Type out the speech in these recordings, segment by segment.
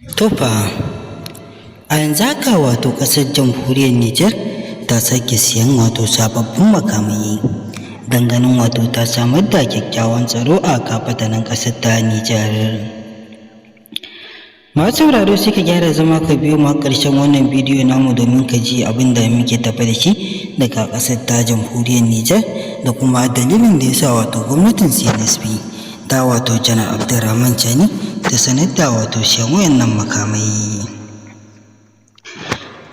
Tofa a yanzu haka wato ƙasar jamhuriyar Nijar ta sake siyan wato sababbin makamai don ganin wato ta samar da kyakkyawan tsaro a kafatanin ƙasar ta Nijar. Masu sauraro suka gyara zama ka biyo ma ƙarshen wannan bidiyo namu domin ka ji abin da muke tafe da shi daga ƙasar ta jamhuriyar Nijar da kuma dalilin da ya sa wato gwamnatin CNSP ta wato Janar Abdurrahman Chani ta sanar da wato siyan wayannan makamai.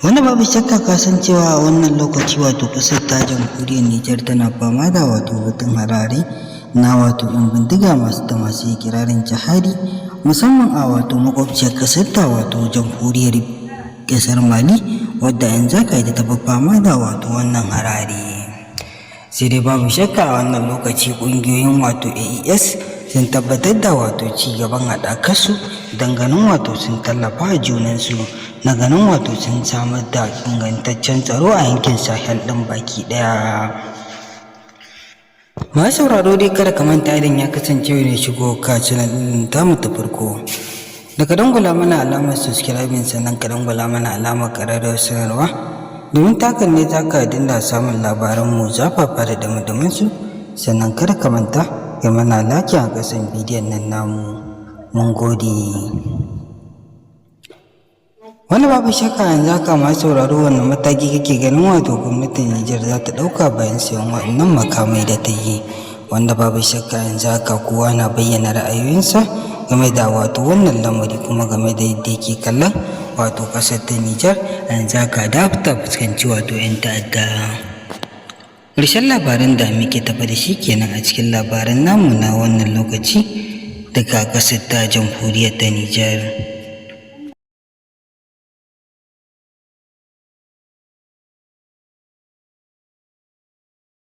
Wanda babu shakka kasancewa a wannan lokaci wato ƙasar ta jamhuriyar Nijar tana fama da wato batun harare na wato yan bindiga masu ikirarin jihadi, musamman a wato makwabciyar ƙasar ta wato jamhuriyar ƙasar Mali, wadda yanzu haka ita ta fama da wato wannan harare. Sai dai babu shakka a wannan lokaci ƙungiyoyin wato AES sun tabbatar da wato ci gaban haɗakarsu don ganin wato sun tallafa a junansu na ganin wato sun samar da ingantaccen tsaro a yankin Sahel ɗin baki ɗaya. Masu sauraro dai kada ka manta idan ya kasance ne shigo ka channel ɗin tamu ta farko, da ka dangwala mana alamar subscribing sannan ka dangwala mana alamar ƙararrawar sanarwa domin takan ne za ka dinga samun labaranmu zafafa da dumudumunsu. Sannan kada ka manta ya mana like a ƙasan bidiyon nan namu. Mun gode. Wani babu shakka yanzu haka masu sauraro wannan mataki kake ganin wato gwamnatin Nijar za ta ɗauka bayan sayan waɗannan makamai da ta yi, wanda babu shakka yanzu haka kowa na bayyana ra'ayoyinsa game da wato wannan lamari kuma game da yadda yake kallon wato ƙasar ta Nijar yanzu haka da ta fuskanci wato 'yan ta'adda. Ƙarshen labaran da muke tafa da shi kenan a cikin labaran namu na wannan lokaci daga ƙasar ta jamhuriyar ta Nijar.